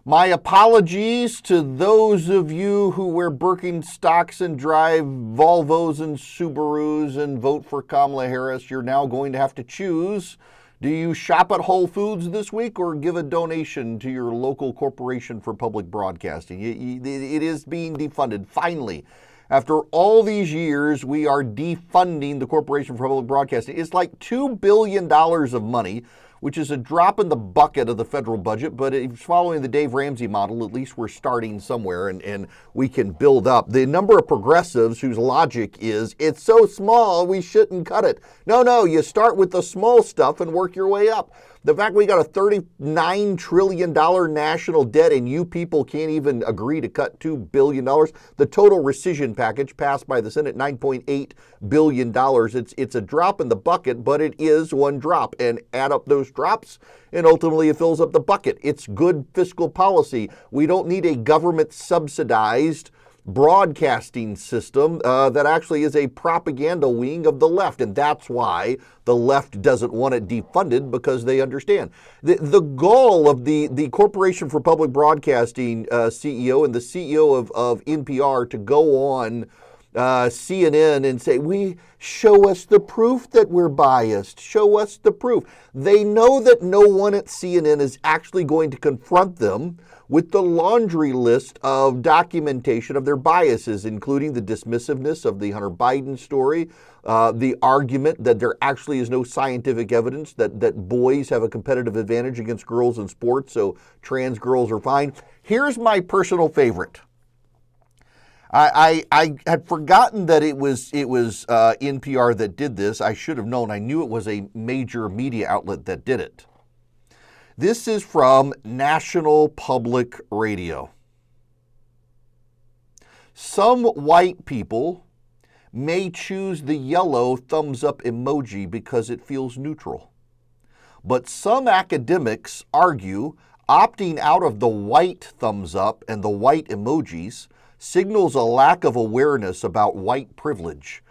My apologies to those of you who wear Birkenstocks and drive Volvos and Subarus and vote for Kamala Harris. You're now going to have to choose. Do you shop at Whole Foods this week or give a donation to your local corporation for public broadcasting? It is being defunded. Finally, after all these years, we are defunding the Corporation for Public Broadcasting. It's like $2 billion of money, which is a drop in the bucket of the federal budget, but it's following the Dave Ramsey model. At least we're starting somewhere, and we can build up. The number of progressives whose logic is, it's so small, we shouldn't cut it. No, you start with the small stuff and work your way up. The fact we got a $39 trillion national debt and you people can't even agree to cut $2 billion. The total rescission package passed by the Senate, $9.8 billion. It's a drop in the bucket, but it is one drop. And add up those drops, and ultimately it fills up the bucket. It's good fiscal policy. We don't need a government subsidized broadcasting system that actually is a propaganda wing of the left. And that's why the left doesn't want it defunded, because they understand. The goal of the Corporation for Public Broadcasting CEO and the CEO of NPR to go on CNN and say, show us the proof that we're biased. Show us the proof. They know that no one at CNN is actually going to confront them with the laundry list of documentation of their biases, including the dismissiveness of the Hunter Biden story, the argument that there actually is no scientific evidence that boys have a competitive advantage against girls in sports, so trans girls are fine. Here's my personal favorite. I had forgotten that it was NPR that did this. I should have known. I knew it was a major media outlet that did it. This is from National Public Radio. Some white people may choose the yellow thumbs up emoji because it feels neutral. But some academics argue opting out of the white thumbs up and the white emojis signals a lack of awareness about white privilege,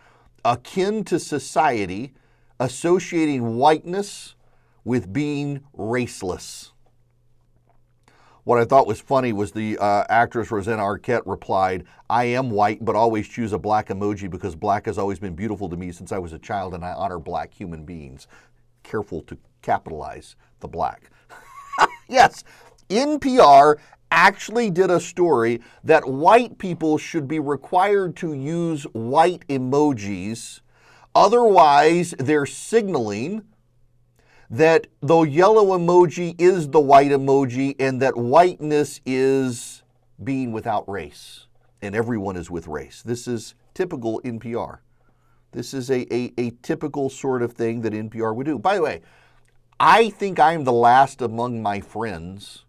akin to society associating whiteness with being raceless. What I thought was funny was the actress Rosanna Arquette replied, I am white, but always choose a black emoji because black has always been beautiful to me since I was a child and I honor black human beings. Careful to capitalize the black. Yes, NPR actually did a story that white people should be required to use white emojis. Otherwise, they're signaling that the yellow emoji is the white emoji and that whiteness is being without race and everyone is with race. This is typical NPR. This is a typical sort of thing that NPR would do. By the way, I think I'm the last among my friends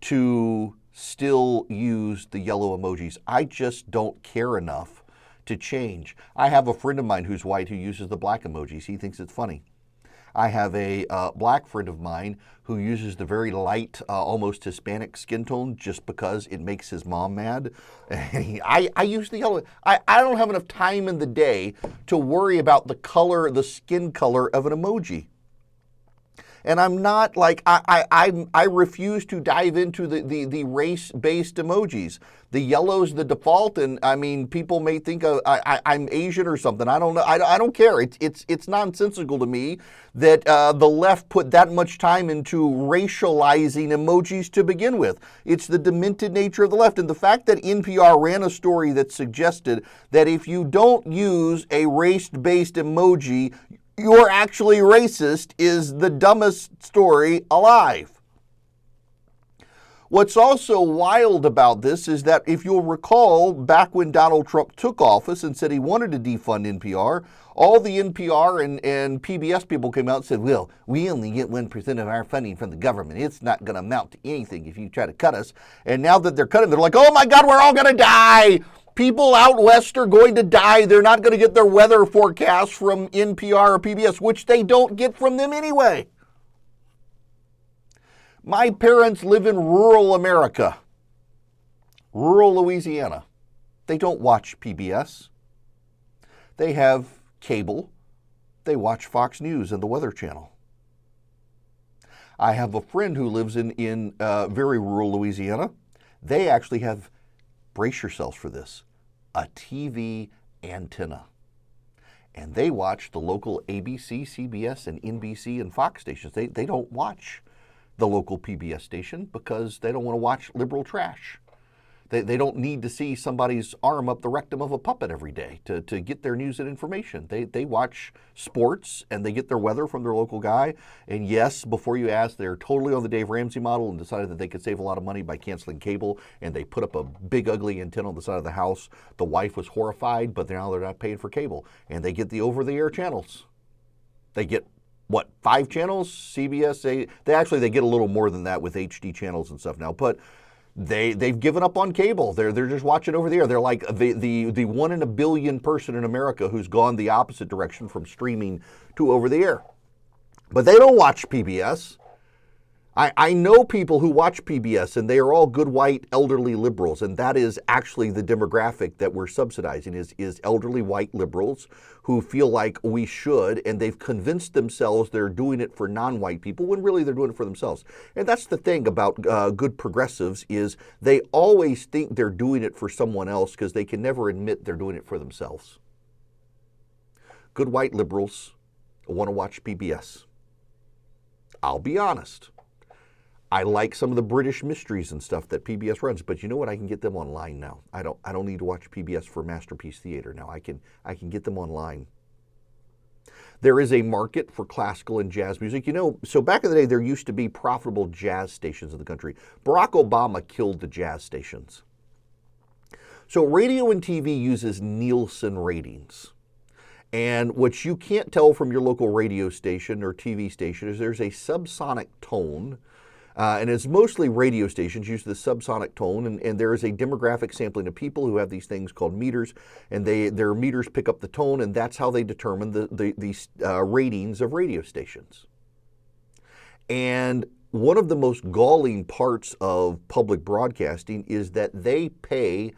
to still use the yellow emojis. I just don't care enough to change. I have a friend of mine who's white who uses the black emojis. He thinks it's funny. I have a black friend of mine who uses the very light, almost Hispanic skin tone just because it makes his mom mad. I use the yellow. I don't have enough time in the day to worry about the color, the skin color of an emoji. And I'm not like, I refuse to dive into the race-based emojis. The yellow's the default, and I mean, people may think I'm Asian or something. I don't know. I don't care. It's nonsensical to me that the left put that much time into racializing emojis to begin with. It's the demented nature of the left. And the fact that NPR ran a story that suggested that if you don't use a race-based emoji, you're actually racist is the dumbest story alive. What's also wild about this is that if you'll recall, back when Donald Trump took office and said he wanted to defund NPR, all the NPR and PBS people came out and said, well, we only get 1% of our funding from the government. It's not going to amount to anything if you try to cut us. And now that they're cutting, they're like, oh my God, we're all going to die. People out west are going to die. They're not going to get their weather forecast from NPR or PBS, which they don't get from them anyway. My parents live in rural America, rural Louisiana. They don't watch PBS. They have cable. They watch Fox News and the Weather Channel. I have a friend who lives in very rural Louisiana. They actually have, brace yourselves for this, a TV antenna. And they watch the local ABC, CBS, and NBC and Fox stations. They don't watch the local PBS station because they don't want to watch liberal trash. They don't need to see somebody's arm up the rectum of a puppet every day to get their news and information. They watch sports and they get their weather from their local guy. And yes, before you ask, they're totally on the Dave Ramsey model and decided that they could save a lot of money by canceling cable. And they put up a big ugly antenna on the side of the house. The wife was horrified, but now they're not paying for cable. And they get the over-the-air channels. They get, what, 5 channels? CBS, they get a little more than that with HD channels and stuff now. But they've given up on cable. They're just watching over the air. They're like the 1 in a billion person in America who's gone the opposite direction from streaming to over the air. But they don't watch PBS. I know people who watch PBS, and they are all good white elderly liberals, and that is actually the demographic that we're subsidizing is elderly white liberals who feel like we should, and they've convinced themselves they're doing it for non-white people when really they're doing it for themselves. And that's the thing about good progressives is they always think they're doing it for someone else because they can never admit they're doing it for themselves. Good white liberals want to watch PBS. I'll be honest. I like some of the British mysteries and stuff that PBS runs, but you know what? I can get them online now. I don't need to watch PBS for Masterpiece Theater now. I can get them online. There is a market for classical and jazz music. You know, so back in the day, there used to be profitable jazz stations in the country. Barack Obama killed the jazz stations. So radio and TV uses Nielsen ratings. And what you can't tell from your local radio station or TV station is there's a subsonic tone. And it's mostly radio stations use the subsonic tone, and there is a demographic sampling of people who have these things called meters, and their meters pick up the tone, and that's how they determine the ratings of radio stations. And one of the most galling parts of public broadcasting is that they pay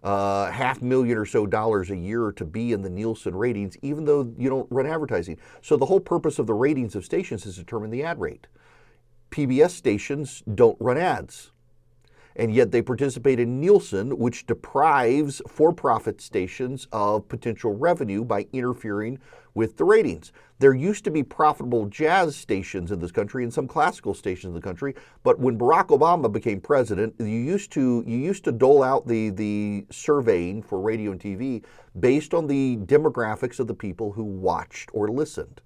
$500,000 or so a year to be in the Nielsen ratings, even though you don't run advertising. So the whole purpose of the ratings of stations is to determine the ad rate. PBS stations don't run ads, and yet they participate in Nielsen, which deprives for-profit stations of potential revenue by interfering with the ratings. There used to be profitable jazz stations in this country and some classical stations in the country, but when Barack Obama became president, you used to dole out the surveying for radio and TV based on the demographics of the people who watched or listened.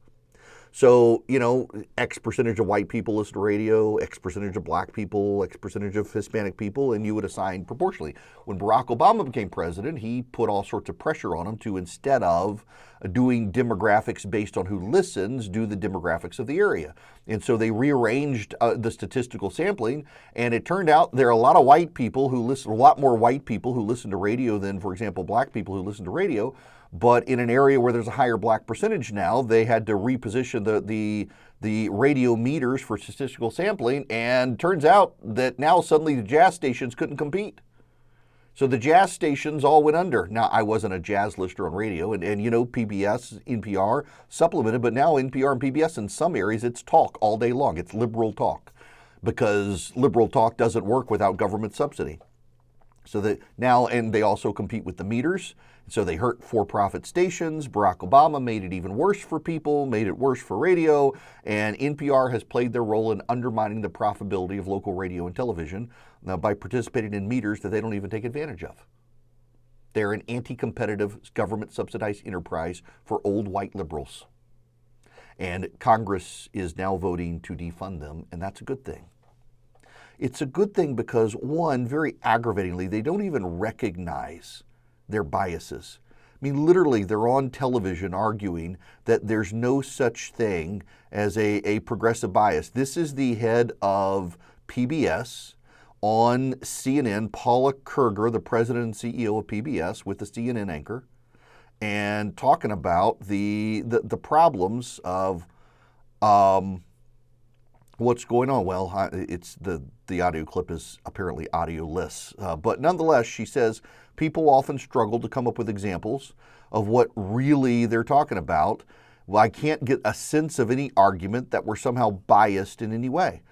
So, you know, X percentage of white people listen to radio, X percentage of black people, X percentage of Hispanic people, and you would assign proportionally. When Barack Obama became president, he put all sorts of pressure on him to, instead of doing demographics based on who listens, do the demographics of the area. And so they rearranged the statistical sampling, and it turned out there are a lot of white people who listen, a lot more white people who listen to radio than, for example, black people who listen to radio. But in an area where there's a higher black percentage now, they had to reposition the radio meters for statistical sampling, and turns out that now suddenly the jazz stations couldn't compete. So the jazz stations all went under. Now, I wasn't a jazz listener on radio, and you know, PBS, NPR supplemented, but now NPR and PBS in some areas, it's talk all day long. It's liberal talk, because liberal talk doesn't work without government subsidy. So that now, and they also compete with the meters. So they hurt for-profit stations. Barack Obama made it even worse for people, made it worse for radio, and NPR has played their role in undermining the profitability of local radio and television by participating in meters that they don't even take advantage of. They're an anti-competitive, government-subsidized enterprise for old white liberals. And Congress is now voting to defund them, and that's a good thing. It's a good thing because, one, very aggravatingly, they don't even recognize their biases. I mean, literally, they're on television arguing that there's no such thing as a progressive bias. This is the head of PBS on CNN, Paula Kerger, the president and CEO of PBS, with the CNN anchor, and talking about the problems of what's going on. Well, it's the audio clip is apparently audioless, but nonetheless, she says people often struggle to come up with examples of what really they're talking about Well, I can't get a sense of any argument that we're somehow biased in any way.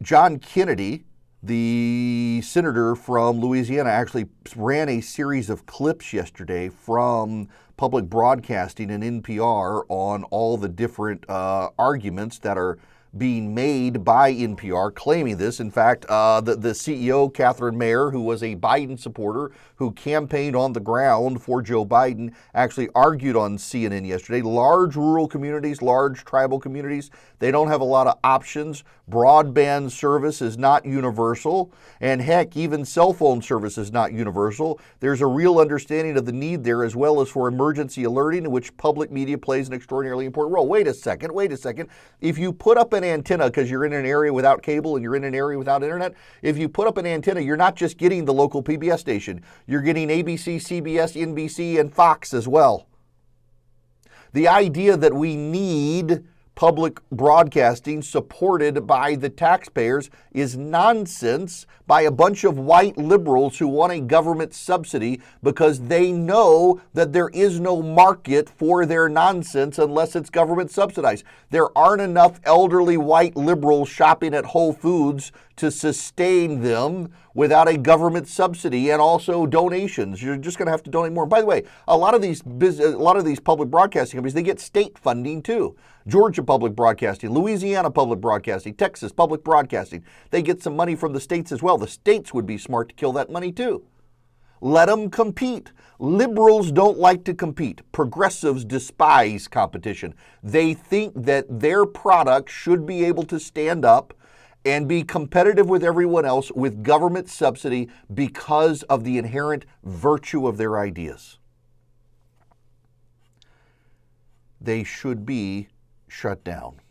John Kennedy, the senator from Louisiana, actually ran a series of clips yesterday from public broadcasting and NPR on all the different arguments that are being made by NPR claiming this. In fact, the CEO, Catherine Mayer, who was a Biden supporter, who campaigned on the ground for Joe Biden, actually argued on CNN yesterday. Large rural communities, large tribal communities, they don't have a lot of options. Broadband service is not universal. And heck, even cell phone service is not universal. There's a real understanding of the need there, as well as for emergency alerting, in which public media plays an extraordinarily important role. Wait a second. If you put up an antenna because you're in an area without cable and you're in an area without internet, if you put up an antenna, you're not just getting the local PBS station. You're getting ABC, CBS, NBC, and Fox as well. The idea that we need public broadcasting supported by the taxpayers is nonsense by a bunch of white liberals who want a government subsidy because they know that there is no market for their nonsense unless it's government subsidized. There aren't enough elderly white liberals shopping at Whole Foods to sustain them without a government subsidy and also donations. You're just going to have to donate more. By the way, a lot of these public broadcasting companies, they get state funding too. Georgia Public Broadcasting, Louisiana Public Broadcasting, Texas Public Broadcasting. They get some money from the states as well. The states would be smart to kill that money too. Let them compete. Liberals don't like to compete. Progressives despise competition. They think that their product should be able to stand up and be competitive with everyone else with government subsidy because of the inherent virtue of their ideas. They should be shut down.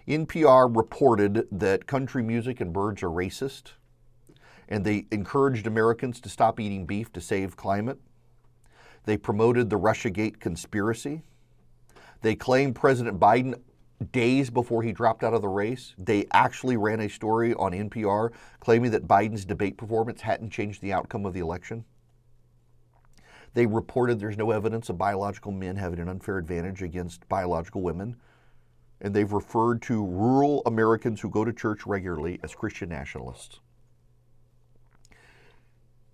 NPR reported that country music and birds are racist, and they encouraged Americans to stop eating beef to save climate. They promoted the Russiagate conspiracy. They claimed President Biden days before he dropped out of the race. They actually ran a story on NPR claiming that Biden's debate performance hadn't changed the outcome of the election. They reported there's no evidence of biological men having an unfair advantage against biological women. And they've referred to rural Americans who go to church regularly as Christian nationalists.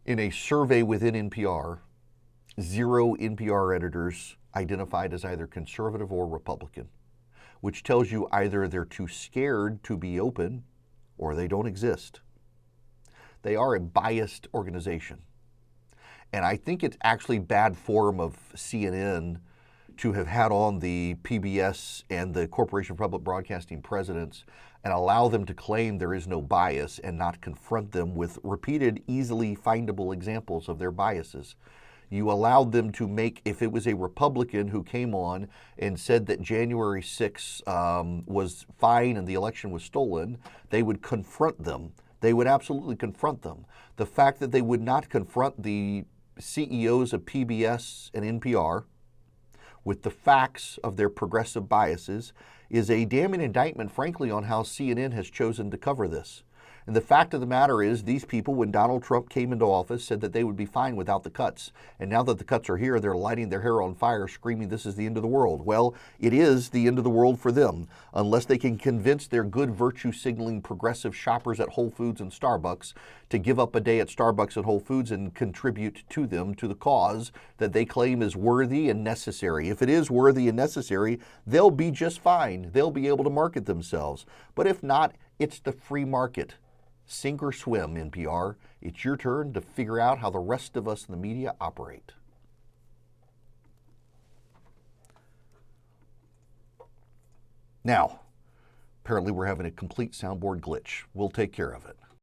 In a survey within NPR, 0 NPR editors identified as either conservative or Republican, which tells you either they're too scared to be open or they don't exist. They are a biased organization. And I think it's actually bad form of CNN to have had on the PBS and the Corporation for Public Broadcasting presidents and allow them to claim there is no bias and not confront them with repeated, easily findable examples of their biases. You allowed them to make, if it was a Republican who came on and said that January 6th was fine and the election was stolen, they would confront them. They would absolutely confront them. The fact that they would not confront the CEOs of PBS and NPR with the facts of their progressive biases is a damning indictment, frankly, on how CNN has chosen to cover this. And the fact of the matter is, these people, when Donald Trump came into office, said that they would be fine without the cuts. And now that the cuts are here, they're lighting their hair on fire, screaming this is the end of the world. Well, it is the end of the world for them, unless they can convince their good virtue-signaling progressive shoppers at Whole Foods and Starbucks to give up a day at Starbucks and Whole Foods and contribute to them, to the cause that they claim is worthy and necessary. If it is worthy and necessary, they'll be just fine. They'll be able to market themselves. But if not, it's the free market. Sink or swim, NPR. It's your turn to figure out how the rest of us in the media operate. Now, apparently we're having a complete soundboard glitch. We'll take care of it.